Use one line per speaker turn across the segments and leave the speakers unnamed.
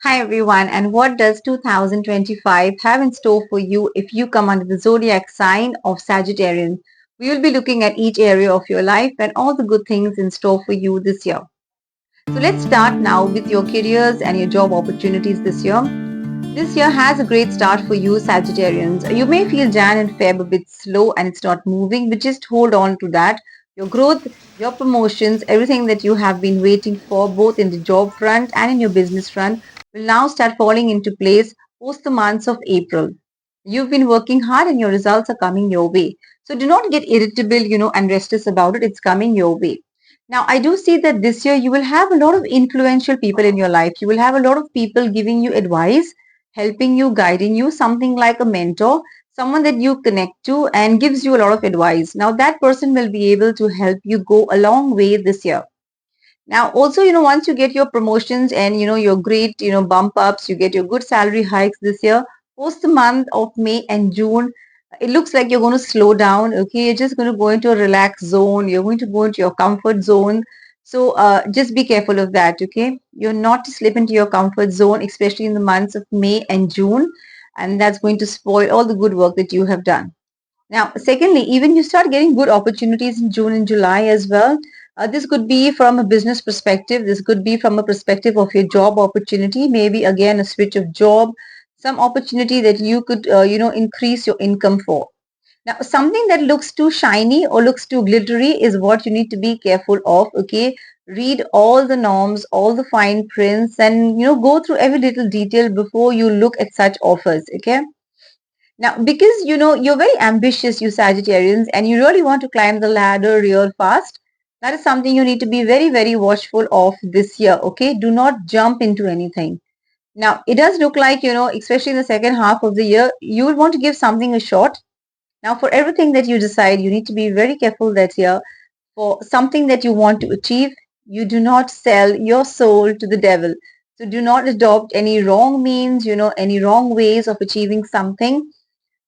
Hi everyone, and what does 2025 have in store for you if you come under the zodiac sign of Sagittarian? We will be looking at each area of your life and all the good things in store for you this year. So let's start now with your careers and your job opportunities this year. This year has a great start for you, Sagittarians. You may feel Jan and Feb a bit slow and it's not moving, but just hold on to that. Your growth, your promotions, everything that you have been waiting for, both in the job front and in your business front, will now start falling into place post the months of April. You've been working hard and your results are coming your way. So do not get irritable, and restless about it. It's coming your way. Now, I do see that this year you will have a lot of influential people in your life. You will have a lot of people giving you advice, helping you, guiding you, something like a mentor, someone that you connect to and gives you a lot of advice. Now, that person will be able to help you go a long way this year. Now, also, once you get your promotions and, your great, bump ups, you get your good salary hikes this year, post the month of May and June, it looks like you're going to slow down. Okay. You're just going to go into a relaxed zone. You're going to go into your comfort zone. So, just be careful of that. Okay. You're not to slip into your comfort zone, especially in the months of May and June. And that's going to spoil all the good work that you have done. Now, secondly, even you start getting good opportunities in June and July as well. This could be from a business perspective. This could be from a perspective of your job opportunity. Maybe again a switch of job, some opportunity that you could, increase your income for. Now, something that looks too shiny or looks too glittery is what you need to be careful of. Okay, read all the norms, all the fine prints, and go through every little detail before you look at such offers. Okay. Now, because you're very ambitious, you Sagittarians, and you really want to climb the ladder real fast, that is something you need to be very, very watchful of this year. Okay, do not jump into anything. Now, it does look like, especially in the second half of the year, you will want to give something a shot. Now, for everything that you decide, you need to be very careful that year. For something that you want to achieve, you do not sell your soul to the devil. So do not adopt any wrong means, any wrong ways of achieving something.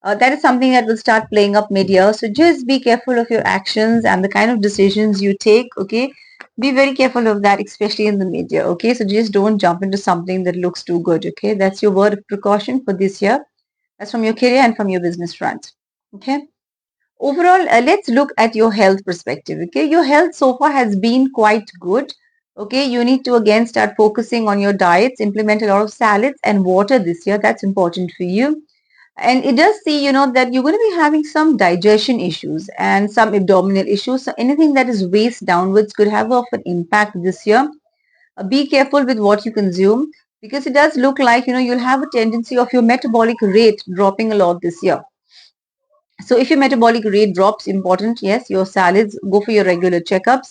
That is something that will start playing up mid-year. So just be careful of your actions and the kind of decisions you take. Okay, be very careful of that, especially in the mid-year. Okay, so just don't jump into something that looks too good. Okay, that's your word of precaution for this year. That's from your career and from your business front. Okay. Overall, let's look at your health perspective. Okay, your health so far has been quite good. Okay, you need to again start focusing on your diets, implement a lot of salads and water this year. That's important for you. And it does see, that you're going to be having some digestion issues and some abdominal issues. So anything that is waist downwards could have of an impact this year. Be careful with what you consume because it does look like, you'll have a tendency of your metabolic rate dropping a lot this year. So if your metabolic rate drops, important, yes, your salads, go for your regular checkups.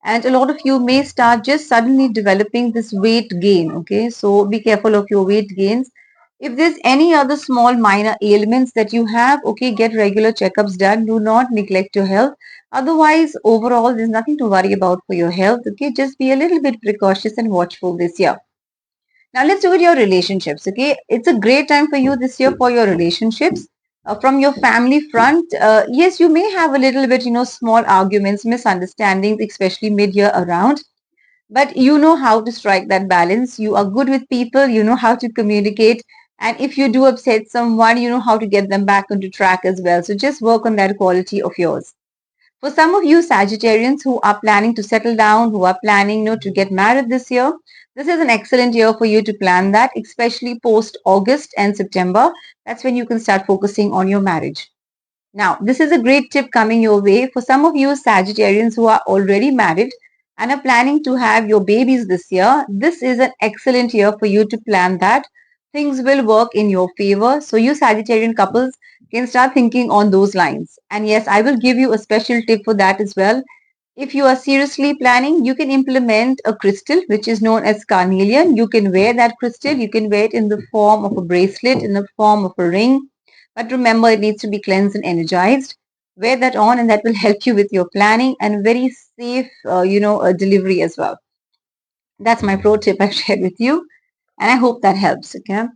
And a lot of you may start just suddenly developing this weight gain. Okay, so be careful of your weight gains. If there's any other small minor ailments that you have, okay, get regular checkups done. Do not neglect your health. Otherwise, overall, there's nothing to worry about for your health. Okay, just be a little bit precautious and watchful this year. Now let's look at your relationships. Okay, it's a great time for you this year for your relationships. From your family front, yes, you may have a little bit, small arguments, misunderstandings, especially mid-year around. But you know how to strike that balance. You are good with people. You know how to communicate. And if you do upset someone, you know how to get them back onto track as well. So just work on that quality of yours. For some of you Sagittarians who are planning to settle down, who are planning to get married this year, this is an excellent year for you to plan that, especially post August and September. That's when you can start focusing on your marriage. Now, this is a great tip coming your way for some of you Sagittarians who are already married and are planning to have your babies this year. This is an excellent year for you to plan that. Things will work in your favor. So, you Sagittarian couples can start thinking on those lines. And yes, I will give you a special tip for that as well. If you are seriously planning, you can implement a crystal which is known as carnelian. You can wear that crystal. You can wear it in the form of a bracelet, in the form of a ring. But remember, it needs to be cleansed and energized. Wear that on, and that will help you with your planning and very safe, delivery as well. That's my pro tip I've shared with you, and I hope that helps. Okay.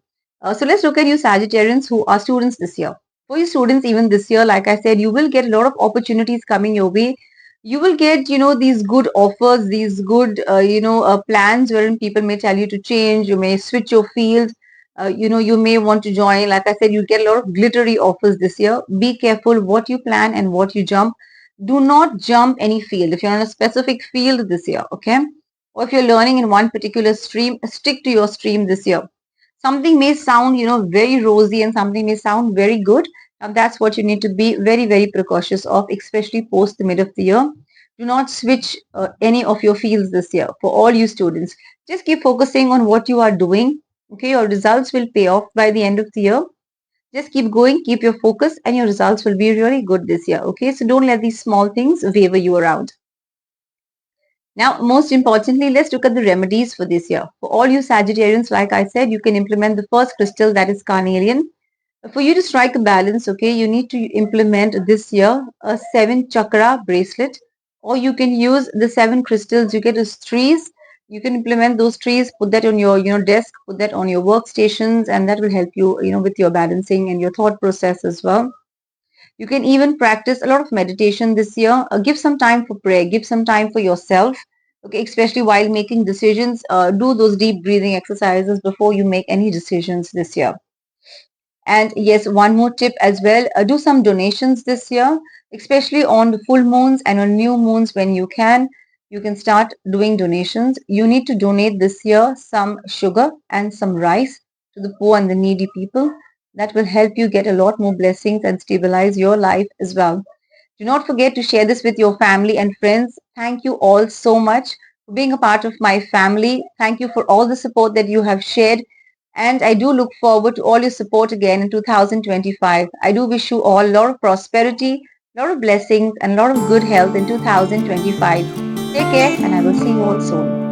So let's look at you Sagittarians who are students this year. For you students, even this year, like I said, you will get a lot of opportunities coming your way. You will get, these good offers, these good, plans wherein people may tell you to change, you may switch your field, you may want to join. Like I said, you get a lot of glittery offers this year. Be careful what you plan and what you jump. Do not jump any field. If you're in a specific field this year, okay? Or if you're learning in one particular stream, stick to your stream this year. Something may sound, very rosy and something may sound very good. Now that's what you need to be very, very precautious of, especially post the mid of the year. Do not switch any of your fields this year for all you students. Just keep focusing on what you are doing. Okay, your results will pay off by the end of the year. Just keep going, keep your focus, and your results will be really good this year. Okay, so don't let these small things waver you around. Now, most importantly, let's look at the remedies for this year. For all you Sagittarians, like I said, you can implement the first crystal, that is carnelian. For you to strike a balance, okay, you need to implement this year a 7 chakra bracelet, or you can use the 7 crystals. You get as trees. You can implement those trees, put that on your, desk, put that on your workstations, and that will help you, with your balancing and your thought process as well. You can even practice a lot of meditation this year. Give some time for prayer, give some time for yourself. Okay, especially while making decisions, do those deep breathing exercises before you make any decisions this year. And yes, one more tip as well, do some donations this year, especially on the full moons and on new moons when you can. You can start doing donations. You need to donate this year some sugar and some rice to the poor and the needy people. That will help you get a lot more blessings and stabilize your life as well. Do not forget to share this with your family and friends. Thank you all so much for being a part of my family. Thank you for all the support that you have shared. And I do look forward to all your support again in 2025. I do wish you all a lot of prosperity, a lot of blessings, and a lot of good health in 2025. Take care, and I will see you all soon.